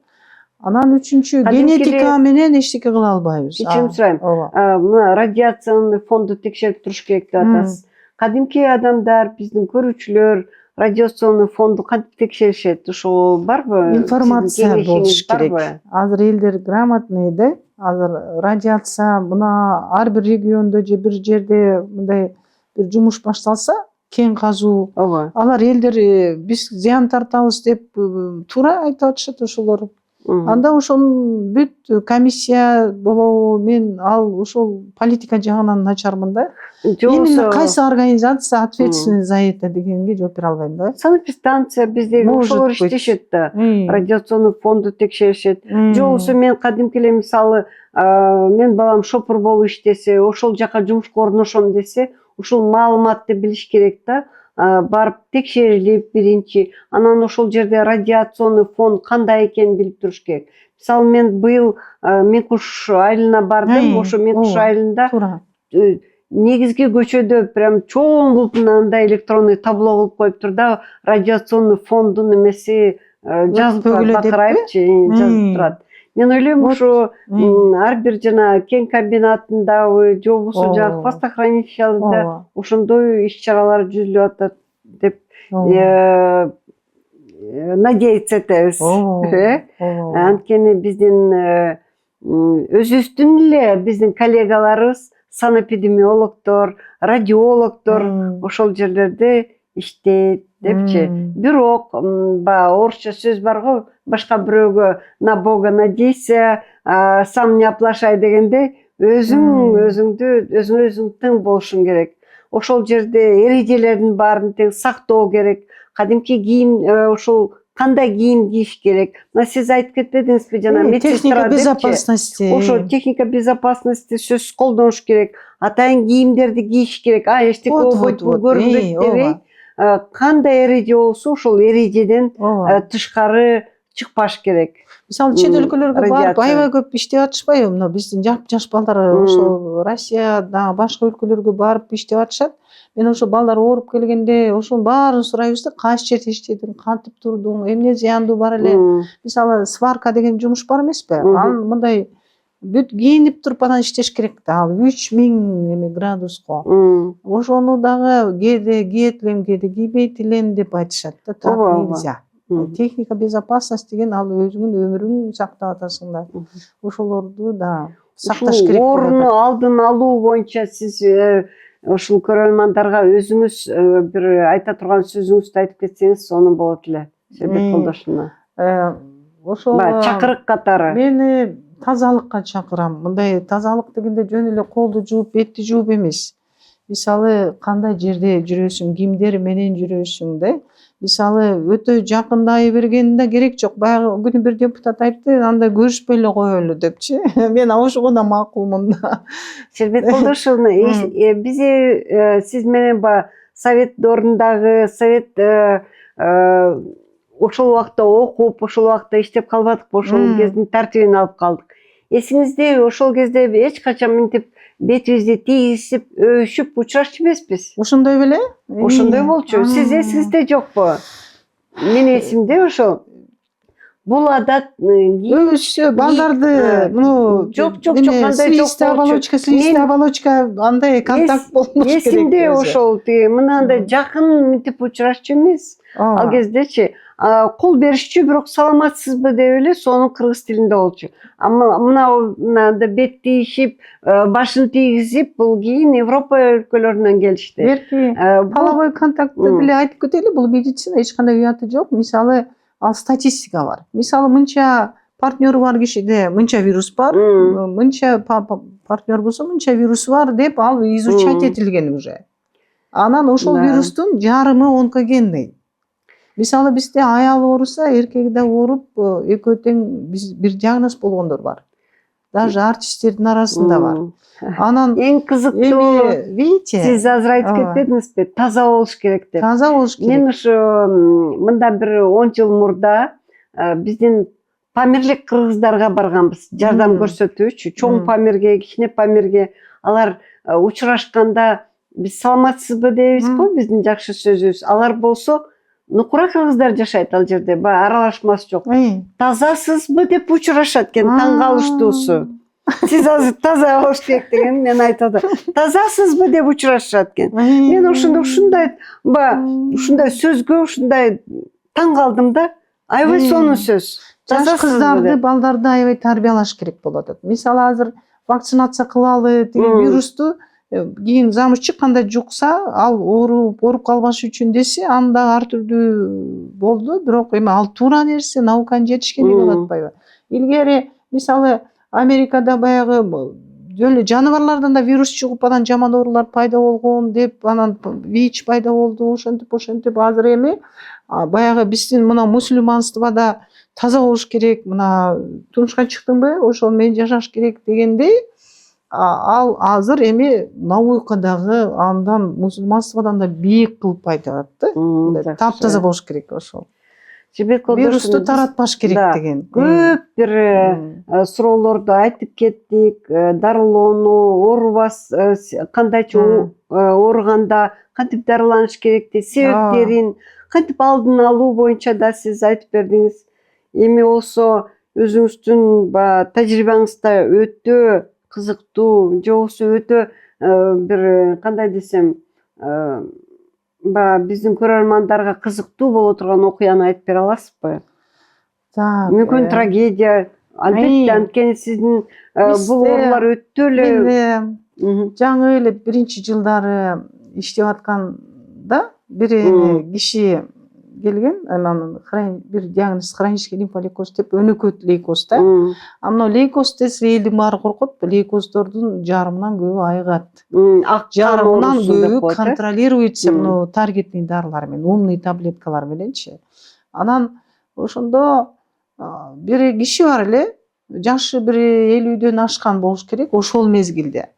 Анан үчүнчү генетика менен эчтеке кыла албайбыз. Кечирим сурайм. Мына радиационный фонду текшерип туруш керек деп атасыз. Кадимки адамдар, биздин көрүүчүлөр радиационный фонду кантип текшеришет? Ошо барбы? Информация болуш керек. Азыр элдер грамотный да. Азыр радиация мына ар бир региондо же бир жерде мындай бир жумуш башталса, кен казуу. Алар элдер биз зыян тартабыз деп туура айтып атышат ошолор. Анда ошонун бүт комиссия болобу, мен ал ошол политика жагынан начармын да. Именно кайсы организация ответственный за это дегенге жооп бере албайм да. Санэпидстанция биздеги ошолор иштешет да. Радиационный фонду текшеришет. Же болбосо мен кадимки эле мисалы мен балам шопур болуп иштесе, ошол жака жумушка орношом десе, ушул маалыматты билиш керек да. Барып текшерилип биринчи, анан ошол жерде радиационный фон кандай экенин билип туруш керек. Мисалы мен быйыл Менкуш айылына бардым, ошо Менкуш айылында негизги көчөдө прям чоң кылып мындай электронный табло кылып коюптур да, радиационный фондун эмеси жазылып турат, бакырайыпчы жазылып турат. Мен ойлойм ошо ар бир жана кен комбинатындабы же болбосо жанагы хвостохранилищаларда ошондой иш-чаралар жүзүлүп атат деп надеяться этебиз. Анткени биздин өзүбүздүн эле биздин коллегаларыбыз санэпидемиологдор, радиологдор ошол жерлерде иштейт депчи. Бирок баягы орусча сөз бар го, башка бирөөгө на Бога надейся, сам не оплошай дегенде, өзүң тың болушуң керек. Ошол жерде эрежелердин баарын тең сактоо керек. Кадимки кийим, ошол кандай кийим кийиш керек. Мына сиз айтып кетпедиңизби жана техника безопасности. Ошо техника безопасности сөзсүз колдонуш керек. Атайын кийимдерди кийиш керек. Эчтеке болбойт, бул көрүнбөйт дебей. Кандай эреже болсо ошол эрежеден тышкары чыкпаш керек. Мисалы чет өлкөлөргө барып аябай көп иштеп атышпайбы? Мына биздин жаш балдар ошо Россияда башка өлкөлөргө барып иштеп атышат. Мен ошо балдар ооруп келгенде ошонун баарын сурайбыз да, кайсы жерде иштедиң, кантип турдуң, эмне зыяндуу бар эле. Мисалы сварка деген жумуш бар эмеспи? Анын мындай бүт кийинип туруп анан иштеш керек да, ал 3000 градуска. Ошону дагы кээде кийет элем, кээде кийбейт элем деп айтышат да. Так нельзя. Техника безопасности деген ал өзүңүн өмүрүң сактап атасың да. Ошолорду да сакташ керек. Орну алдын алуу боюнча сиз ушул көрөрмандарга өзүңүз бир айта турган сөзүңүздү айтып кетсеңиз сонун болот эле. Шербет Колдошовна. Ошол чакырык катары. Мени тазалыкка чакырам. Мындай тазалык дегенде жөн эле колду жууп, бетти жууп эмес. Мисалы кандай жерде жүрөсүң, кимдер менен жүрөсүң да. Мисалы өтө жакындай бергенде керек жок. Баягы күнү бир депутат айтты, анда көрүшпөй эле коелу депчи. Мен ошого да макулмун да. Шербет Колдошовна, биз сиз менен баягы совет дорундагы совет ошол убакта окуп, ошол убакта иштеп калбадыкпы, ошол кездин тартибин алып калдык. Эсиңизде ошол кезде эч качан мынтип бетибизди тийгизип, өшүп учурашчу эмеспиз? Ошондой беле? Ошондой болчу. Сиз эсиңизде жокпу? Мен эсимде ошол. Бул адат өсө балдарды жок андай жок. Слизистая оболочка андай контакт болмош керек. Эсимде ошол мынандай жакын мынтип учурашчу эмес. Ал кездечи кол беришчү, бирок саламатсызбы деп эле сонун кыргыз тилинде болчу. Мына бет тийишип, башын тийгизип, бул кийин Европа өлкөлөрүнөн келишти. Берки половой контактты деле айтып кетели, бул медицина эч кандай уяты жок. Мисалы ал статистика бар. Мисалы мынча партнеру бар кишиде мынча вирус бар, мынча партнер болсо мынча вирус бар деп ал изучать этилген уже. Анан ошол вирустун жарымы онкогенный. Мисалы бизде аял ооруса, эркеги да ооруп, экөө тең бир диагноз болгондор бар. Даже артисттердин арасында бар. Анан эң кызыктуу, видите, сиз азыр айтып кетпедиңизби, таза болуш керек деп. таза болуш керек. Мен ушу мындан бир 10 жыл мурда биздин Памирлик кыргыздарга барганбыз, жардам көрсөтүүчү. Чоң Памирге, кичине Памирге алар учурашканда биз саламатсызбы дейбиз го, биздин жакшы сөзүбүз. Алар болсо нукура кыргыздар жашайт ал жерде, баягы аралашмасы жок. Тазасызбы деп учурашат экен, таң калыштуусу. Сиз азыр таза болуш керек деген мен айтып атам. Тазасызбы деп учурашат экен. Мен ушундай сөзгө ушундай таң калдым да. Аябай сонун сөз. Жаш кыздарды, балдарды аябай тарбиялаш керек болуп атат. Мисалы азыр вакцинация кылалы, тиги вирусту кийин замыш чыкканда жукса, ал ооруп калбаш үчүн десе, аны дагы ар түрдүү болду, бирок эми ал туура нерсе, науканын жетишкендиги болуп атпайбы? Илгери мисалы Америкада баягы жөн жаныбарлардан да вирус чыгып, анан жаман оорулар пайда болгон деп, анан ВИЧ пайда болду, ошентип азыр эми баягы биздин мына мусулманствода таза болуш керек, мына турмушка чыктыңбы, ошол менен жашаш керек дегендей, ал азыр эми наукадагы андан мусулманстводан да бийик кылып айтат да. Таптаза болуш керек ошол. Вирусту таратпаш керек деген. Көп бир суроолорду айтып кеттик. Дарылоону, оорубас, кандайча ооруганда кантип дарыланыш керек деп, себептерин, кантип алдын алуу боюнча да сиз айтып бердиңиз. Эми болсо өзүңүздүн тажрыйбаңызда өтө кызыктуу, же болбосо өтө бир кандай десем, биздин көрөрмандарга кызыктуу боло турган окуяны айтып бере аласызбы? Мүмкүн трагедия, албетте, анткени сиздин бул оорулар өтө эле жаңы эле биринчи жылдары иштеп атканда бир киши келген, анан бир диагноз хронический лимфолейкоз деп, өнөкөт лейкоз да. Анан лейкоз десе элдин баары коркот, лейкоздордун жарымынан көбү айыгат. Жарымынан көбү контролируется мына таргетный дарылар менен, умный таблеткалар мененчи. Анан ошондо бир киши бар эле, жашы бир 50дөн ашкан болуш керек ошол мезгилде.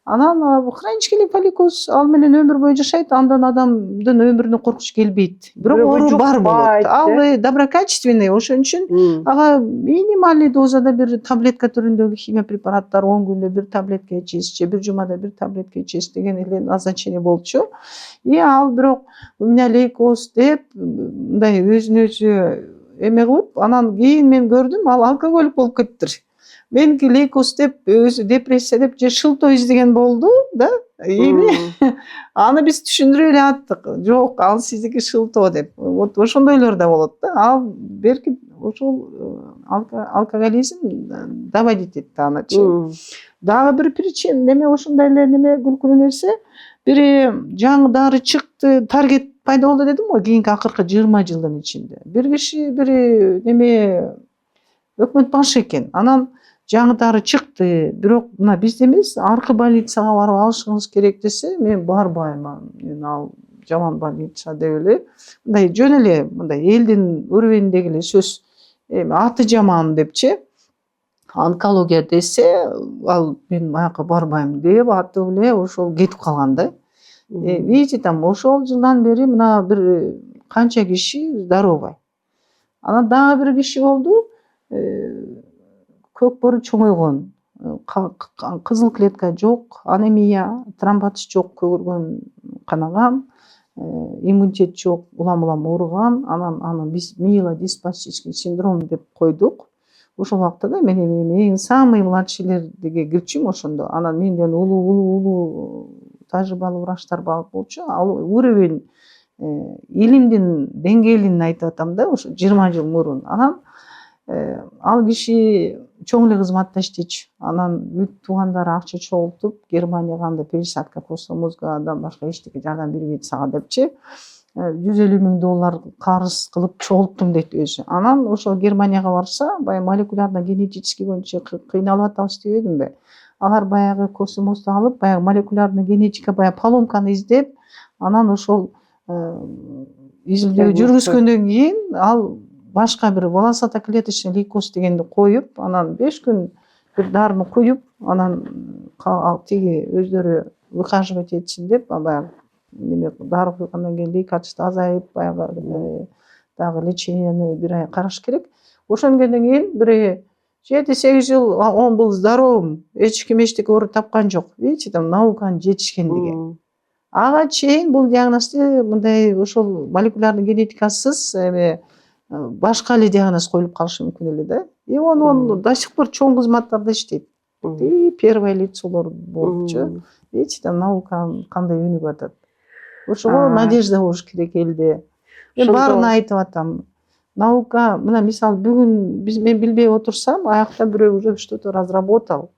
Анан хронический лимфолейкоз ал менен өмүр бою жашайт, андан адамдын өмүрүнө коркунуч келбейт. Бирок оору бар болот. Ал доброкачественный, ошон үчүн ага минимальный дозада бир таблетка түрүндөгү химия препараттар 10 күндө бир таблетка ичесиз, же бир жумада бир таблетка ичесиз деген эле назначение болчу. Ал бирок у меня лейкоз деп мындай өзүн өзү эме кылып, анан кийин мен көрдүм, ал алкоголик болуп кетиптир. Меники лейкоз деп, өзү депрессия деп, же шылтоо издеген болду да. Аны биз түшүндүрүп эле аттык. Жок, ал сиздики шылтоо деп. Вот ошондойлор да болот да. Ал берки ошол алкоголизм доводить этти анычы. Дагы бир причина, неме ошондой эле неме күлкүлүү нерсе, бир жаңы дары чыкты, таргет пайда болду дедим го, кийинки акыркы 20 жылдын ичинде. Бир киши бир неме өкмөт башы экен. Анан жаңы дары чыкты, бирок мына бизде эмес, аркы больницага барып алышыңыз керек десе, мен барбайм. Мен ал жаман больница деп эле, мындай жөн эле, мындай элдин уровеньиндеги эле сөз, аты жаман депчи. Онкология десе, ал мен маяка барбайм деп атып эле ошол кетип калган да. Видите, там ошол жылдан бери мына бир канча киши здоровый. Анан дагы бир киши болду, көкпөрү чоңойгон, кызыл клетка жок, анемия, тромбоз жок, көгөргөн канаган, иммунитет жок, улам ооруган, анан аны биз миелодиспастический синдром деп койдук. Ошол убакта да мен эң самый младшийлерге кирчүмүн ошондо. Анан менден улуу тажрыйбалуу врачтар болчу. Ал уровень илимдин деңгээлин айтып атам да, ошо 20 жыл мурун. Анан ал киши чоң эле кызматта иштечү. Анан бүт туугандары акча чогултуп, Германияга анда пересадка после мозгадан башка эчтеке жардам бербейт сага депчи. $150.000 карыз кылып чогулттум дейт өзү. Анан ошо Германияга барса, баягы молекулярный генетический боюнча кыйналып атабыз дебедимби? Алар баягы космосту алып, баягы молекулярный генетика баягы поломканы издеп, анан ошол изилдөө жүргүзгөндөн кийин ал башка бир волосатоклеточный лейкоз дегенди коюп, анан 5 күн бир дарыны куюп, анан тиги өздөрү выхаживать этсин деп, баягы неме дары куйгандан кийин лейкоциту азайып, баягы дагы леченияны бир ай караш керек. Ошондон кийин бир 7-8 жыл он был здоровым, эч ким эчтеке ооруп тапкан жок. Видите, там науканын жетишкендиги. Ага чейин бул диагнозду мындай ошол молекулярный генетикасыз башка эле диагноз коюлуп калышы мүмкүн эле да. И он до сих пор чоң кызматтарда иштейт. И первое лицолор болупчу. Видите, там науканын кандай өнүгүп атат. Ошого надежда болуш керек элде. Мен баарын айтып атам. Наука, мына мисалы бүгүн мен билбей отурсам, аякта бирөө уже что-то разработал.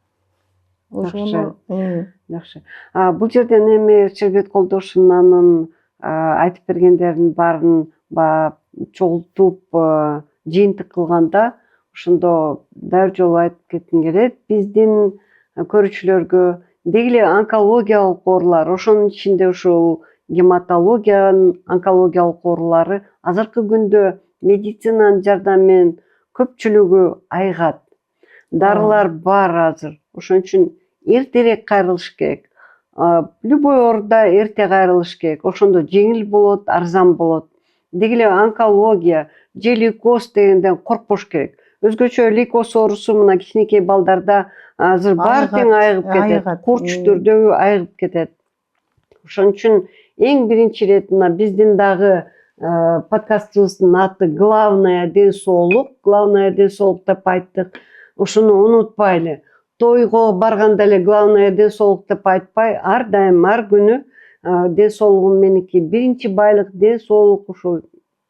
Жакшы. Жакшы. Бул жерден эми Шербет Колдошунанын айтып бергендеринин баарын чогултуп жыйынтык кылганда, ошондо дайыр жолу айтып кетким келет. Биздин көрүүчүлөргө деги эле онкологиялык оорулар, ошонун ичинде ушул гематологиянын онкологиялык оорулары азыркы күндө медицинанын жардамы менен көпчүлүгү айыгат. Дарылар бар азыр. Ошон үчүн эртерээк кайрылыш керек. Любой ооруда эрте кайрылыш керек. Ошондо жеңил болот, арзан болот. Деги эле онкология, же лейкоз дегенден коркпош керек. Өзгөчө лейкоз оорусу мына кичинекей балдарда азыр баары тең айыгып кетет. Курч түрдөгү айыгып кетет. Ошон үчүн эң биринчи ирет мына биздин дагы подкастыбыздын аты «Главное ден соолук». Главное ден соолук деп айттык. Ошону унутпайлы. Тойго барганда эле главное ден соолук деп айтпай, ар дайым, ар күнү ден соолугум меники биринчи байлык ден соолук, ушу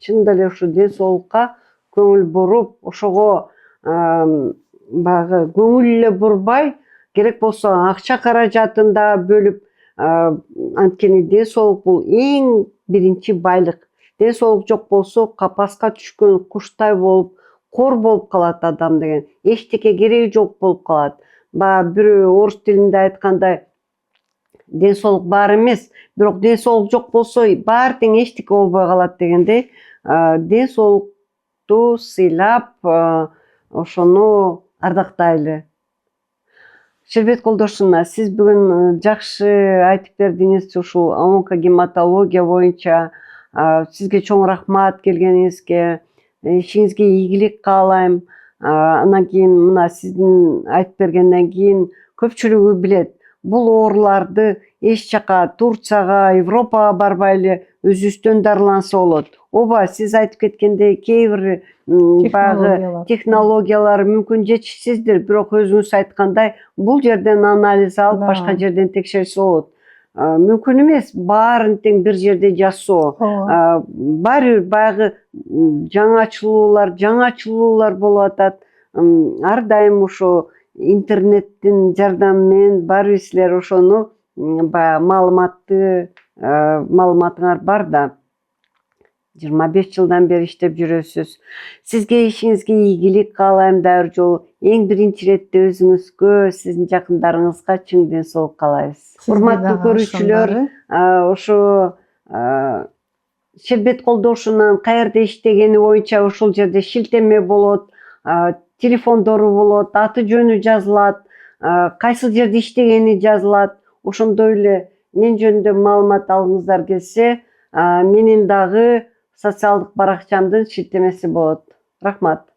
чынында эле ушу ден соолукка көңүл буруп, ошого баягы көңүл эле бурбай, керек болсо акча каражатын да бөлүп, анткени ден соолук бул эң биринчи байлык. Ден соолук жок болсо, капаска түшкөн куштай болуп, кор болуп калат адам деген. Эчтеке кереги жок болуп калат. Бирөө орус тилинде айткандай, ден соолук бар эмес, бирок ден соолук жок болсо, баары тең эчтеке болбой калат дегендей, ден соолукту сыйлап, ошону ардактайлы. Шербет Колдошуна, сиз бүгүн жакшы айтып бердиңиз ушул онкогематология боюнча. Сизге чоң рахмат келгениңизге, ишиңизге ийгилик каалайм. Анан кийин мына сиздин айтып бергенден кийин көпчүлүгү билет. Бул ооруларды эч жака Турцияга, Европага барбай эле өзүбүздөн дарыланса болот. Ооба, сиз айтып кеткендей кээ бир баягы технологиялар мүмкүн жетишсиздир, бирок өзүңүз айткандай, бул жерден анализ алып, башка жерден текшерсе болот. Мүмкүн эмес баарын тең бир жерде жасоо. Баары баягы жаңачылуулар болуп атат. Ар дайым ошо интернеттин жардамы менен баары силер ошону баягы маалыматыңар бар да. 25 жылдан бери иштеп жүрөсүз. Сизге ишиңизге ийгилик каалайм дайыр жолу. Эң биринчи иретте өзүңүзгө, сиздин жакындарыңызга чың ден соолук каалайбыз. Урматтуу көрүүчүлөр, ошо Шербет Колдошунан каерде иштегени боюнча ошол жерде шилтеме болот, телефондору болот, аты жөнү жазылат, кайсы жерде иштегени жазылат. Ошондой эле мен жөнүндө маалымат алгыңыздар келсе, менин дагы социалдык баракчамдын шилтемеси болот. Рахмат.